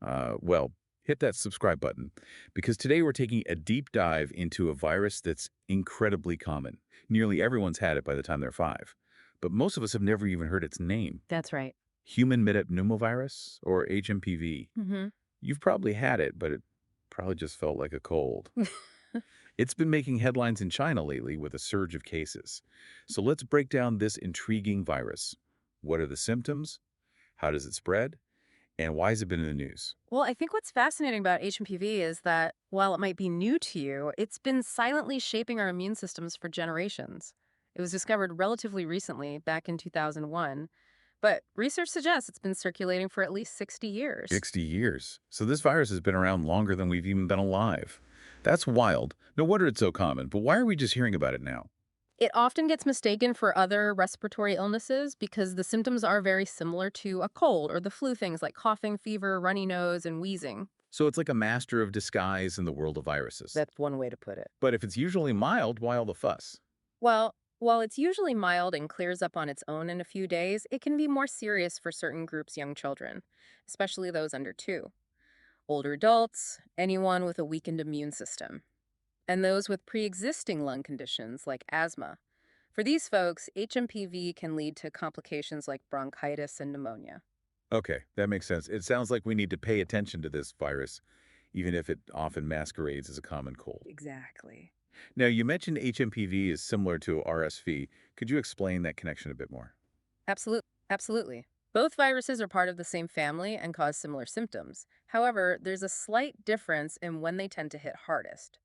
Well, hit that subscribe button because today we're taking a deep dive into a virus that's incredibly common. Nearly everyone's had it by the time they're 5, but most of us have never even heard its name. That's right. Human metapneumovirus, or HMPV. hmm You've probably had it, but it probably just felt like a cold. It's been making headlines in China lately with a surge of cases. So let's break down this intriguing virus. What are the symptoms? How does it spread? And why has it been in the news? Well, I think what's fascinating about HMPV is that while it might be new to you, it's been silently shaping our immune systems for generations. It was discovered relatively recently, back in 2001, but research suggests it's been circulating for at least 60 years. 60 years. So this virus has been around longer than we've even been alive. That's wild. No wonder it's so common, but why are we just hearing about it now? It often gets mistaken for other respiratory illnesses because the symptoms are very similar to a cold or the flu, things like coughing, fever, runny nose, and wheezing. So it's like a master of disguise in the world of viruses. That's one way to put it. But if it's usually mild, why all the fuss? Well, while it's usually mild and clears up on its own in a few days, it can be more serious for certain groups young children, especially those under 2, older adults, anyone with a weakened immune system, and those with pre-existing lung conditions like asthma. For these folks, HMPV can lead to complications like bronchitis and pneumonia. Okay, that makes sense. It sounds like we need to pay attention to this virus, even if it often masquerades as a common cold. Exactly. Now, you mentioned HMPV is similar to RSV. Could you explain that connection a bit more? Absolutely. Both viruses are part of the same family and cause similar symptoms. However, there's a slight difference in when they tend to hit hardest.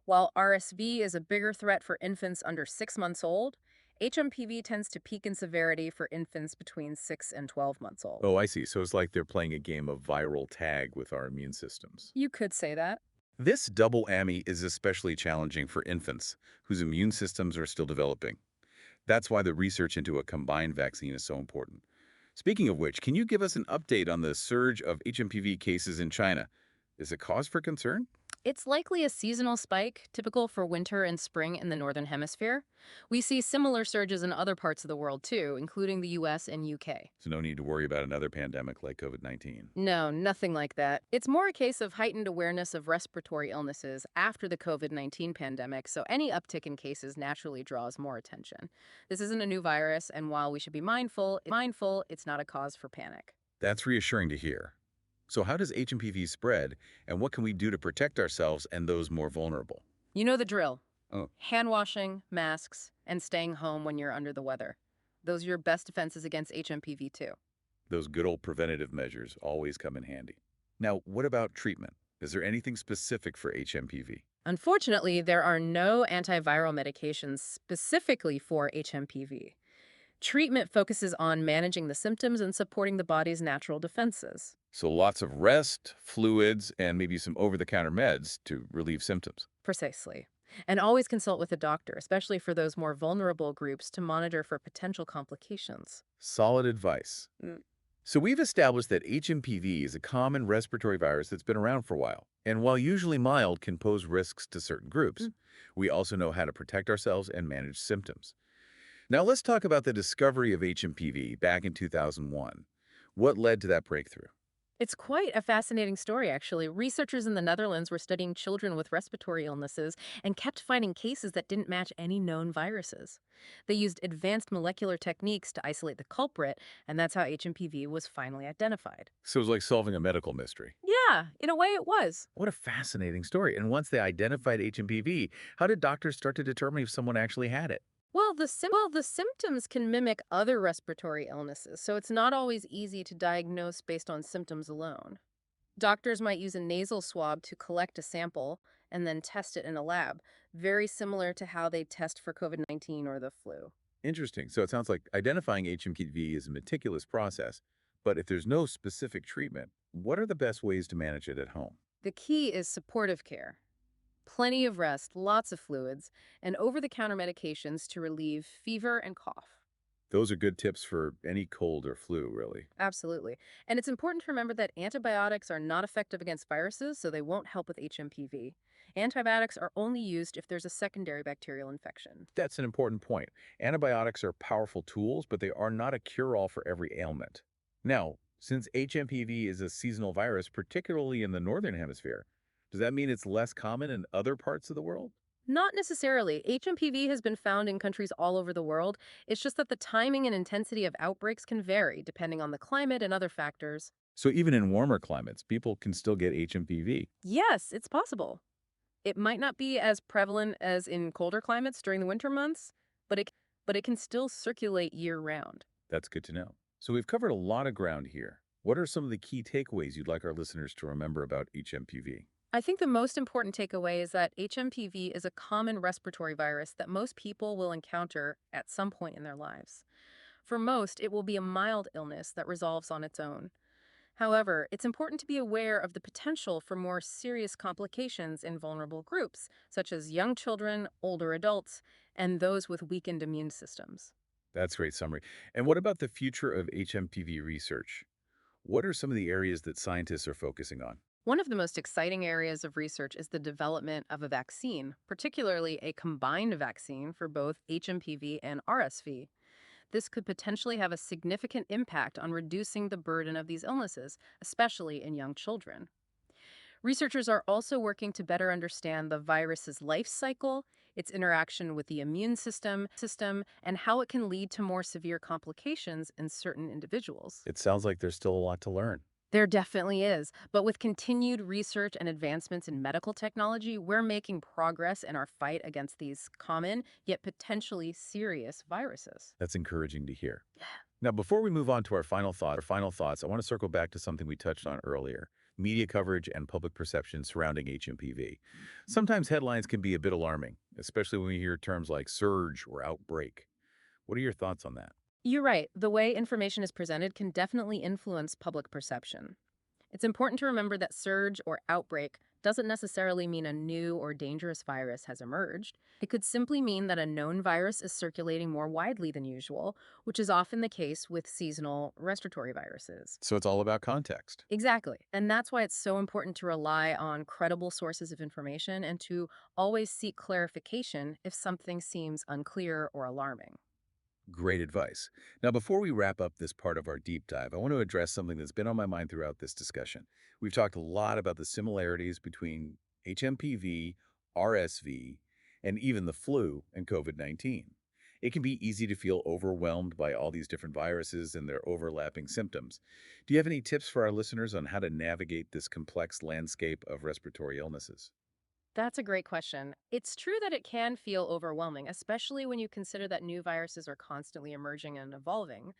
While RSV is a bigger threat for infants under 6 months old, HMPV tends to peak in severity for infants between 6 and 12 months old. Oh, I see. So it's like they're playing a game of viral tag with our immune systems. You could say that. This double whammy is especially challenging for infants whose immune systems are still developing. That's why the research into a combined vaccine is so important. Speaking of which, can you give us an update on the surge of HMPV cases in China? Is it cause for concern? It's likely a seasonal spike, typical for winter and spring in the Northern Hemisphere. We see similar surges in other parts of the world too, including the US and UK. So no need to worry about another pandemic like COVID-19. No, nothing like that. It's more a case of heightened awareness of respiratory illnesses after the COVID-19 pandemic, so any uptick in cases naturally draws more attention. This isn't a new virus, and while we should be mindful, it's not a cause for panic. That's reassuring to hear. So how does HMPV spread, and what can we do to protect ourselves and those more vulnerable? You know the drill. Oh, Hand washing, masks, and staying home when you're under the weather. Those are your best defenses against HMPV too. those good old preventative measures always come in handy. Now, what about treatment? Is there anything specific for HMPV? Unfortunately, there are no antiviral medications specifically for HMPV. Treatment focuses on managing the symptoms and supporting the body's natural defenses. So lots of rest, fluids, and maybe some over-the-counter meds to relieve symptoms. Precisely. And always consult with a doctor, especially for those more vulnerable groups, to monitor for potential complications. Solid advice. Mm. So we've established that HMPV is a common respiratory virus that's been around for a while, and while usually mild, can pose risks to certain groups. Mm. We also know how to protect ourselves and manage symptoms. Now let's talk about the discovery of HMPV back in 2001. What led to that breakthrough? It's quite a fascinating story, actually. Researchers in the Netherlands were studying children with respiratory illnesses and kept finding cases that didn't match any known viruses. They used advanced molecular techniques to isolate the culprit, and that's how HMPV was finally identified. So it was like solving a medical mystery. Yeah, in a way it was. What a fascinating story. And once they identified HMPV, how did doctors start to determine if someone actually had it? Well, the symptoms can mimic other respiratory illnesses, so it's not always easy to diagnose based on symptoms alone. Doctors might use a nasal swab to collect a sample and then test it in a lab, very similar to how they test for COVID-19 or the flu. Interesting. So it sounds like identifying HMPV is a meticulous process, but if there's no specific treatment, what are the best ways to manage it at home? The key is supportive care. Plenty of rest, lots of fluids, and over-the-counter medications to relieve fever and cough. Those are good tips for any cold or flu, really. Absolutely. And it's important to remember that antibiotics are not effective against viruses, so they won't help with HMPV. Antibiotics are only used if there's a secondary bacterial infection. That's an important point. Antibiotics are powerful tools, but they are not a cure-all for every ailment. Now, Since HMPV is a seasonal virus, particularly in the northern hemisphere, does that mean it's less common in other parts of the world? Not necessarily. HMPV has been found in countries all over the world. It's just that the timing and intensity of outbreaks can vary depending on the climate and other factors. So even in warmer climates, people can still get HMPV. Yes, it's possible. It might not be as prevalent as in colder climates during the winter months, but it can still circulate year round. That's good to know. So we've covered a lot of ground here. What are some of the key takeaways you'd like our listeners to remember about HMPV? I think the most important takeaway is that HMPV is a common respiratory virus that most people will encounter at some point in their lives. For most, it will be a mild illness that resolves on its own. However, it's important to be aware of the potential for more serious complications in vulnerable groups, such as young children, older adults, and those with weakened immune systems. That's a great summary. And what about the future of HMPV research? What are some of the areas that scientists are focusing on? One of the most exciting areas of research is the development of a vaccine, particularly a combined vaccine for both HMPV and RSV. This could potentially have a significant impact on reducing the burden of these illnesses, especially in young children. Researchers are also working to better understand the virus's life cycle, its interaction with the immune system, and how it can lead to more severe complications in certain individuals. It sounds like there's still a lot to learn. There definitely is, but with continued research and advancements in medical technology, we're making progress in our fight against these common yet potentially serious viruses. That's encouraging to hear. Now, before we move on to our final thoughts, I want to circle back to something we touched on earlier, media coverage and public perception surrounding HMPV. Sometimes headlines can be a bit alarming, especially when we hear terms like surge or outbreak. What are your thoughts on that? You're right. The way information is presented can definitely influence public perception. It's important to remember that surge or outbreak doesn't necessarily mean a new or dangerous virus has emerged. It could simply mean that a known virus is circulating more widely than usual, which is often the case with seasonal respiratory viruses. So it's all about context. Exactly. And that's why it's so important to rely on credible sources of information and to always seek clarification if something seems unclear or alarming. Great advice. Now, before we wrap up this part of our deep dive, I want to address something that's been on my mind throughout this discussion. We've talked a lot about the similarities between HMPV, RSV, and even the flu and COVID-19. It can be easy to feel overwhelmed by all these different viruses and their overlapping symptoms. Do you have any tips for our listeners on how to navigate this complex landscape of respiratory illnesses? That's a great question. It's true that it can feel overwhelming, especially when you consider that new viruses are constantly emerging and evolving.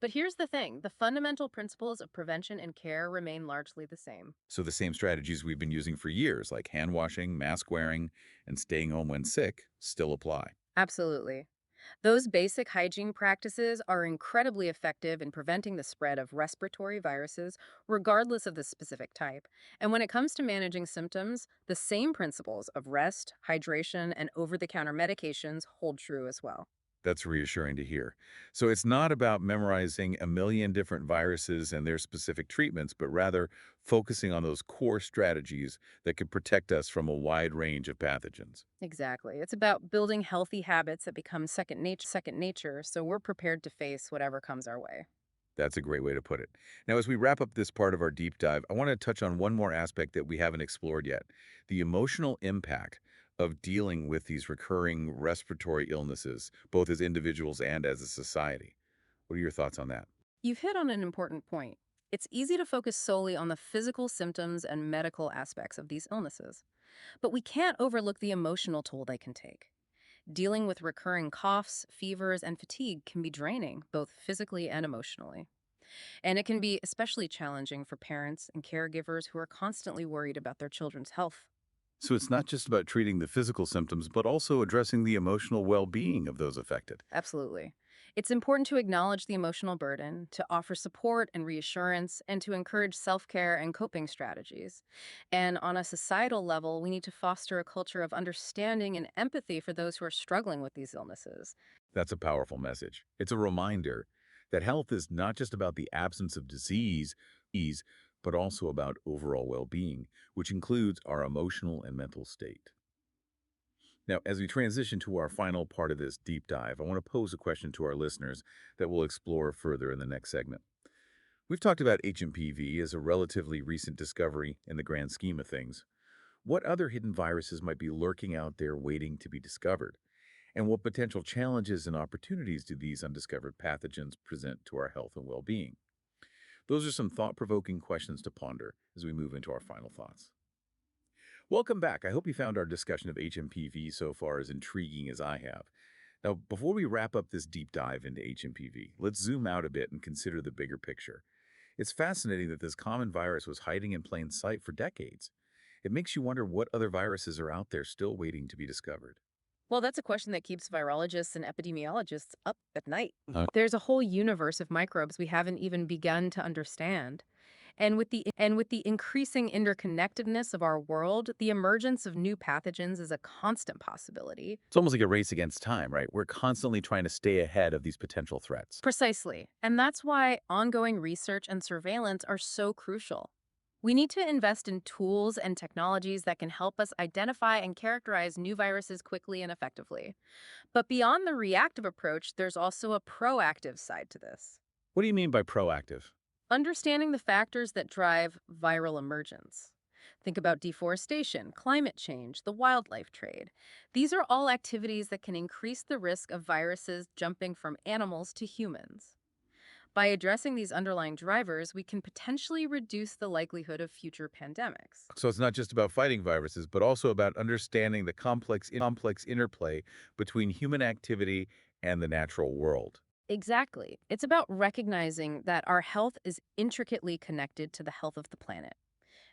But here's the thing, the fundamental principles of prevention and care remain largely the same. So the same strategies we've been using for years, like hand washing, mask wearing, and staying home when sick, still apply. Absolutely. Those basic hygiene practices are incredibly effective in preventing the spread of respiratory viruses, regardless of the specific type. And when it comes to managing symptoms, the same principles of rest, hydration, and over the counter medications hold true as well. That's reassuring to hear. So it's not about memorizing a million different viruses and their specific treatments, but rather focusing on those core strategies that could protect us from a wide range of pathogens. Exactly. It's about building healthy habits that become second nature, so we're prepared to face whatever comes our way. That's a great way to put it. Now, as we wrap up this part of our deep dive, I want to touch on one more aspect that we haven't explored yet, the emotional impact of dealing with these recurring respiratory illnesses, both as individuals and as a society. What are your thoughts on that? You've hit on an important point. It's easy to focus solely on the physical symptoms and medical aspects of these illnesses, but we can't overlook the emotional toll they can take. Dealing with recurring coughs, fevers, and fatigue can be draining, both physically and emotionally. And it can be especially challenging for parents and caregivers who are constantly worried about their children's health. So it's not just about treating the physical symptoms, but also addressing the emotional well-being of those affected. Absolutely. It's important to acknowledge the emotional burden, to offer support and reassurance, and to encourage self care and coping strategies. And on a societal level, we need to foster a culture of understanding and empathy for those who are struggling with these illnesses. That's a powerful message. It's a reminder that health is not just about the absence of disease, but also about overall well-being, which includes our emotional and mental state. Now, as we transition to our final part of this deep dive, I want to pose a question to our listeners that we'll explore further in the next segment. We've talked about HMPV as a relatively recent discovery in the grand scheme of things. What other hidden viruses might be lurking out there waiting to be discovered? And what potential challenges and opportunities do these undiscovered pathogens present to our health and well-being? Those are some thought-provoking questions to ponder as we move into our final thoughts. Welcome back. I hope you found our discussion of HMPV so far as intriguing as I have. Now, before we wrap up this deep dive into HMPV, let's zoom out a bit and consider the bigger picture. It's fascinating that this common virus was hiding in plain sight for decades. It makes you wonder what other viruses are out there still waiting to be discovered. Well, that's a question that keeps virologists and epidemiologists up at night. Uh, There's a whole universe of microbes we haven't even begun to understand. And with the increasing interconnectedness of our world, the emergence of new pathogens is a constant possibility. It's almost like a race against time, right? We're constantly trying to stay ahead of these potential threats. Precisely. And that's why ongoing research and surveillance are so crucial. We need to invest in tools and technologies that can help us identify and characterize new viruses quickly and effectively. But beyond the reactive approach, there's also a proactive side to this. What do you mean by proactive? Understanding the factors that drive viral emergence. Think about deforestation, climate change, the wildlife trade. These are all activities that can increase the risk of viruses jumping from animals to humans. By addressing these underlying drivers, we can potentially reduce the likelihood of future pandemics. So it's not just about fighting viruses, but also about understanding the complex interplay between human activity and the natural world. Exactly. It's about recognizing that our health is intricately connected to the health of the planet,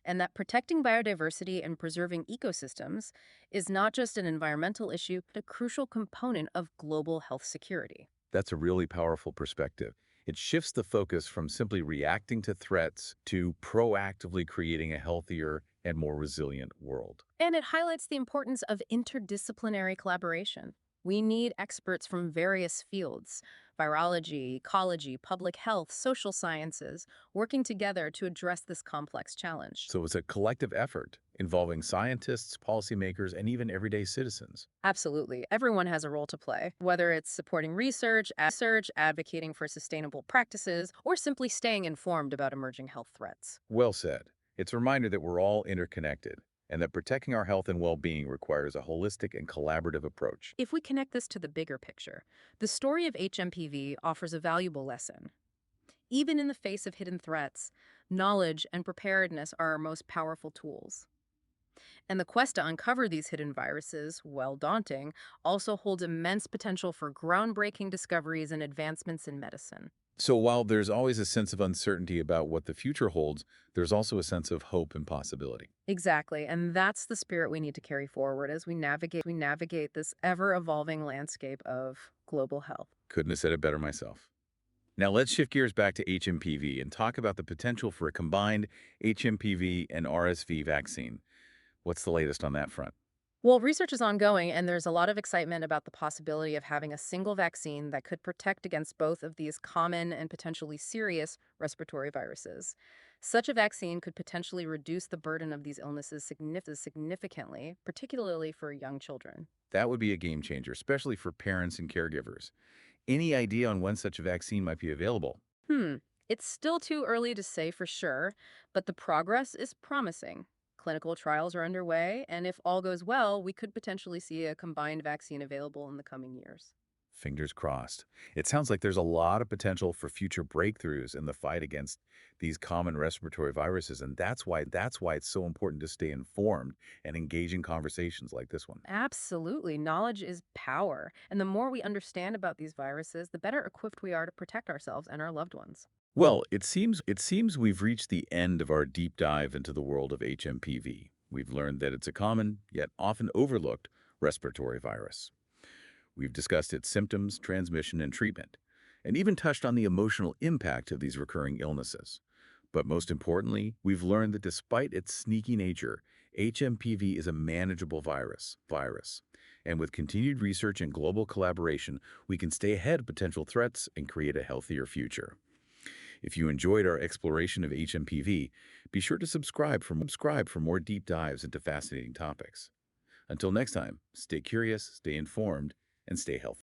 and that protecting biodiversity and preserving ecosystems is not just an environmental issue, but a crucial component of global health security. That's a really powerful perspective. It shifts the focus from simply reacting to threats to proactively creating a healthier and more resilient world. And it highlights the importance of interdisciplinary collaboration. We need experts from various fields virology, ecology, public health, social sciences working together to address this complex challenge. So it's a collective effort involving scientists, policymakers, and even everyday citizens. Absolutely. Everyone has a role to play, whether it's supporting research, advocating for sustainable practices, or simply staying informed about emerging health threats. Well said. It's a reminder that we're all interconnected and that protecting our health and well-being requires a holistic and collaborative approach. If we connect this to the bigger picture, the story of HMPV offers a valuable lesson. Even in the face of hidden threats, knowledge and preparedness are our most powerful tools. And the quest to uncover these hidden viruses, while daunting, also holds immense potential for groundbreaking discoveries and advancements in medicine. So while there's always a sense of uncertainty about what the future holds, there's also a sense of hope and possibility. Exactly, and that's the spirit we need to carry forward as we navigate this ever-evolving landscape of global health. Couldn't have said it better myself. Now let's shift gears back to HMPV and talk about the potential for a combined HMPV and RSV vaccine. What's the latest on that front? Well, research is ongoing, and there's a lot of excitement about the possibility of having a single vaccine that could protect against both of these common and potentially serious respiratory viruses. Such a vaccine could potentially reduce the burden of these illnesses significantly, particularly for young children. That would be a game changer, especially for parents and caregivers. Any idea on when such a vaccine might be available? Hmm, it's still too early to say for sure, but the progress is promising. Clinical trials are underway, and if all goes well, we could potentially see a combined vaccine available in the coming years. Fingers crossed. It sounds like there's a lot of potential for future breakthroughs in the fight against these common respiratory viruses, and that's why it's so important to stay informed and engage in conversations like this one. Absolutely. Knowledge is power. And the more we understand about these viruses, the better equipped we are to protect ourselves and our loved ones. Well, it seems we've reached the end of our deep dive into the world of HMPV. We've learned that it's a common, yet often overlooked, respiratory virus. We've discussed its symptoms, transmission, and treatment, and even touched on the emotional impact of these recurring illnesses. But most importantly, we've learned that despite its sneaky nature, HMPV is a manageable virus. And with continued research and global collaboration, we can stay ahead of potential threats and create a healthier future. If you enjoyed our exploration of HMPV, be sure to subscribe for more deep dives into fascinating topics. Until next time, stay curious, stay informed, and stay healthy.